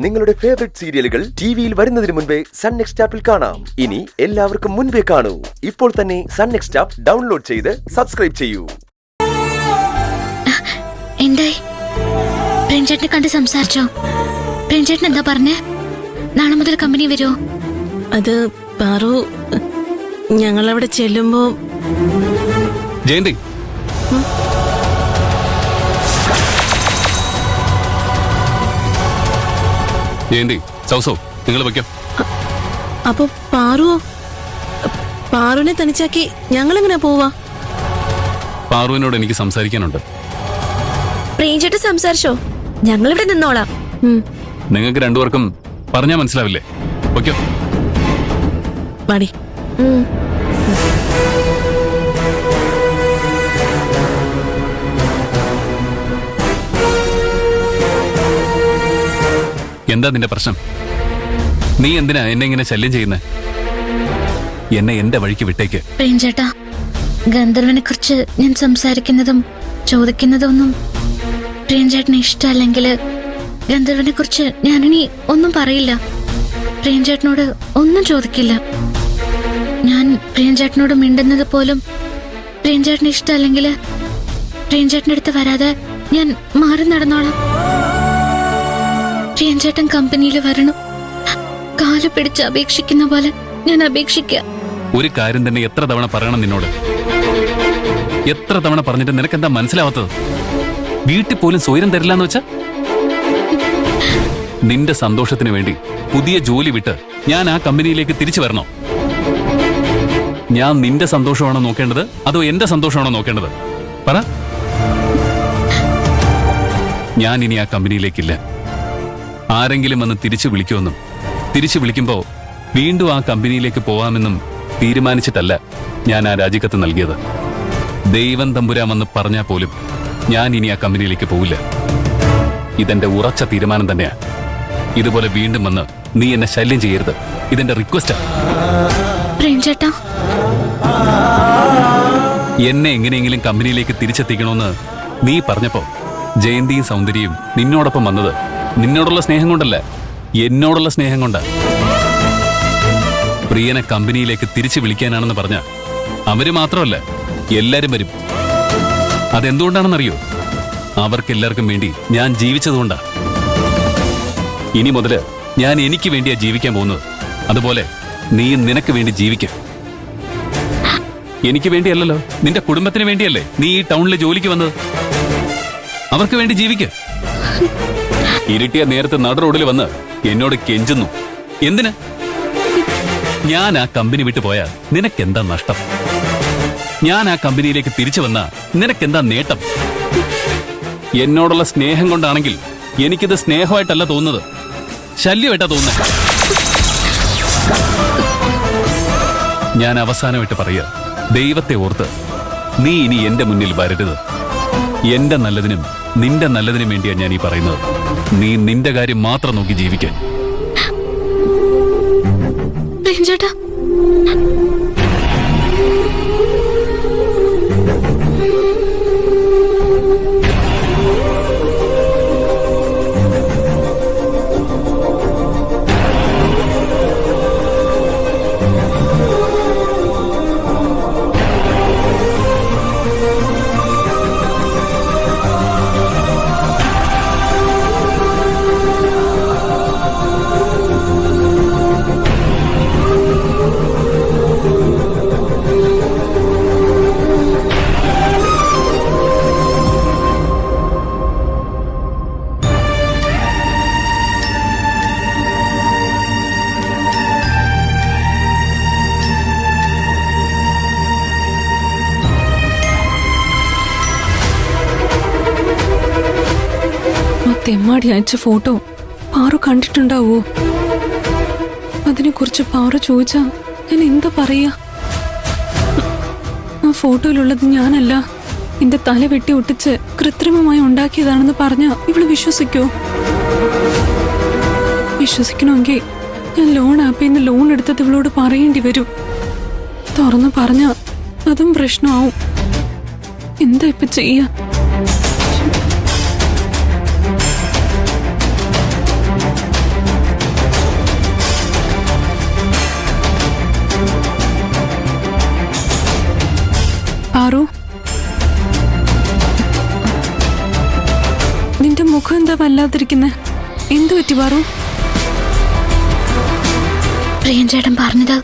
നിങ്ങളുടെ ഫേവറേറ്റ് സീരിയലുകൾ ടിവിയിൽ വരുന്നതിന് മുൻപേ സൺ നെക്സ്റ്റ് ആപ്പിൽ കാണാം. ഇനി എല്ലാവർക്കും മുൻപേ കാണൂ. ഇപ്പോൾ തന്നെ സൺ നെക്സ്റ്റ് ആപ്പ് ഡൗൺലോഡ് ചെയ്ത് സബ്സ്ക്രൈബ് ചെയ്യൂ. എന്തായി? പ്രേംചേട്ടനെ കണ്ട് സംസാരിച്ചോ? പ്രേംചേട്ടൻ എന്താ പറഞ്ഞേ? നാളെ മുതൽ കമ്പനി വരുമോ? അത് പാറു, ഞങ്ങളവിടെ ചെല്ലുമ്പോ ജയന്തി, ജയന്തി, സൗസോ, നിങ്ങൾ വയ്ക്കാം. അപ്പൊ പാറുവിനെ തനിച്ചാക്കി ഞങ്ങളെങ്ങനെ പോവാ? പാറുവിനോട് എനിക്ക് സംസാരിക്കാനുണ്ട്. പ്രേംചേട്ടൻ സംസാരിച്ചോ? ഞങ്ങളിവിടെ നിന്നോളാം. നിങ്ങൾക്ക് രണ്ടുപേർക്കും പറഞ്ഞാൽ മനസ്സിലാവില്ലേ? വയ്ക്കോ. പാടി. എന്താ നിന്റെ പ്രശ്നം? നീ എന്തിനാ എന്നെ ഇങ്ങനെ ശല്യം ചെയ്യുന്നേ? എന്നെ എന്റെ വഴിക്ക് വിട്ടേക്ക്. പ്രേംചേട്ടാ, ഗന്ധർവനെ കുറിച്ച് ഞാൻ സംസാരിക്കുന്നതും ചോദിക്കുന്നതൊന്നും പ്രേംചേട്ടന് ഇഷ്ടമല്ലെങ്കിൽ ഗന്ധർവനെ കുറിച്ച് ഞാനിനി ഒന്നും പറയില്ല. പ്രേംചേട്ടനോട് ഒന്നും ചോദിക്കില്ല. ഞാൻ പ്രേംചേട്ടനോട് മിണ്ടുന്നത് പോലും പ്രേംചേട്ടന് ഇഷ്ടമല്ലെങ്കിൽ പ്രേംചേട്ടൻ്റെ അടുത്ത് വരാതെ ഞാൻ മാറി നടന്നോളാം. പ്രേംചേട്ടൻ കമ്പനിയിൽ വരണം. കാല് പിടിച്ച് അപേക്ഷിക്കുന്ന പോലെ ഞാൻ അപേക്ഷിക്ക. ഒരു കാര്യം തന്നെ എത്ര തവണ പറയണം നിന്നോട്? എത്ര തവണ പറഞ്ഞിട്ട് നിനക്കെന്താ മനസ്സിലാവാത്തത്? വീട്ടിൽ പോലും സ്വൈരം തരില്ലെന്ന് വെച്ചാ? നിന്റെ സന്തോഷത്തിന് വേണ്ടി പുതിയ ജോലി വിട്ട് ഞാൻ ആ കമ്പനിയിലേക്ക് തിരിച്ചു വരണോ? ഞാൻ നിന്റെ സന്തോഷമാണോ നോക്കേണ്ടത് അതോ എന്റെ സന്തോഷമാണോ നോക്കേണ്ടത്? പറ. ഞാൻ ഇനി ആ കമ്പനിയിലേക്കില്ല. ആരെങ്കിലും വന്ന് തിരിച്ചു വിളിക്കുമെന്നും തിരിച്ചു വിളിക്കുമ്പോ വീണ്ടും ആ കമ്പനിയിലേക്ക് പോവാമെന്നും തീരുമാനിച്ചിട്ടല്ല ഞാൻ ആ രാജിക്കത്ത് നൽകിയത്. ദൈവം തമ്പുരാമെന്ന് പറഞ്ഞാൽ പോലും ഞാൻ ഇനി ആ കമ്പനിയിലേക്ക് പോവില്ല. ഇതെന്റെ ഉറച്ച തീരുമാനം തന്നെയാ. ഇതുപോലെ വീണ്ടും വന്ന് നീ എന്നെ ശല്യം ചെയ്യരുത്. ഇതെന്റെ റിക്വസ്റ്റാ. പ്രേംചേട്ടാ, എന്നെ എങ്ങനെയെങ്കിലും കമ്പനിയിലേക്ക് തിരിച്ചെത്തിക്കണമെന്ന് നീ പറഞ്ഞപ്പോ ജയന്തിയും സൗന്ദര്യയും നിന്നോടൊപ്പം വന്നത് നിന്നോടുള്ള സ്നേഹം കൊണ്ടല്ല, എന്നോടുള്ള സ്നേഹം കൊണ്ടാ. പ്രിയനെ കമ്പനിയിലേക്ക് തിരിച്ചു വിളിക്കാനാണെന്ന് പറഞ്ഞ അവര് മാത്രമല്ല, എല്ലാരും വരും. അതെന്തുകൊണ്ടാണെന്നറിയോ? അവർക്കെല്ലാവർക്കും വേണ്ടി ഞാൻ ജീവിച്ചതുകൊണ്ടാ. ഇനി മുതല് ഞാൻ എനിക്ക് വേണ്ടിയാ ജീവിക്കാൻ പോകുന്നത്. അതുപോലെ നീ നിനക്ക് വേണ്ടി ജീവിക്ക. എനിക്ക് വേണ്ടിയല്ലല്ലോ, നിന്റെ കുടുംബത്തിന് വേണ്ടിയല്ലേ നീ ഈ ടൗണിലെ ജോലിക്ക് വന്നത്. അവർക്ക് വേണ്ടി ജീവിക്ക. ഇരുട്ടിയ നേരത്തെ നട റോഡിൽ വന്ന് എന്നോട് കെഞ്ചുന്നു. എന്തിന്? ഞാൻ ആ കമ്പനി വിട്ടു പോയാൽ നിനക്കെന്താ നഷ്ടം? ഞാൻ ആ കമ്പനിയിലേക്ക് തിരിച്ചു വന്നാ നിനക്കെന്താ നേട്ടം? എന്നോടുള്ള സ്നേഹം കൊണ്ടാണെങ്കിൽ എനിക്കിത് സ്നേഹമായിട്ടല്ല തോന്നുന്നത്, ശല്യമായിട്ടാ തോന്നുന്നത്. ഞാൻ അവസാനമായിട്ട് പറയുക, ദൈവത്തെ ഓർത്ത് നീ ഇനി എന്റെ മുന്നിൽ വരരുത്. എന്റെ നല്ലതിനും നിന്റെ നല്ലതിനും വേണ്ടിയാണ് ഞാൻ ഈ പറയുന്നത്. നീ നിന്റെ കാര്യം മാത്രം നോക്കി ജീവിക്കാൻ. പ്രേംചേട്ടാ, തെമ്മാടി അയച്ച ഫോട്ടോ പാറു കണ്ടിട്ടുണ്ടാവോ? അതിനെക്കുറിച്ച് പാറു ചോദിച്ചാ ഞാൻ എന്താ പറയാ? ആ ഫോട്ടോയിലുള്ളത് ഞാനല്ല, എന്റെ തല വെട്ടി ഒട്ടിച്ച് കൃത്രിമമായി ഉണ്ടാക്കിയതാണെന്ന് പറഞ്ഞാ ഇവള് വിശ്വസിക്കോ? വിശ്വസിക്കണമെങ്കിൽ ഞാൻ ലോൺ ആപ്പിൽ നിന്ന് ലോൺ എടുത്തത് ഇവളോട് പറയേണ്ടി വരും. തുറന്നു പറഞ്ഞാ അതും പ്രശ്നമാവും. എന്താ ഇപ്പൊ ചെയ്യാ? പാറു, നിന്റെ മുഖം എന്താ വല്ലാതിരിക്കുന്നെ? എന്തു പറ്റി പാറു? പ്രിയൻ ചേട്ടൻ പറഞ്ഞത്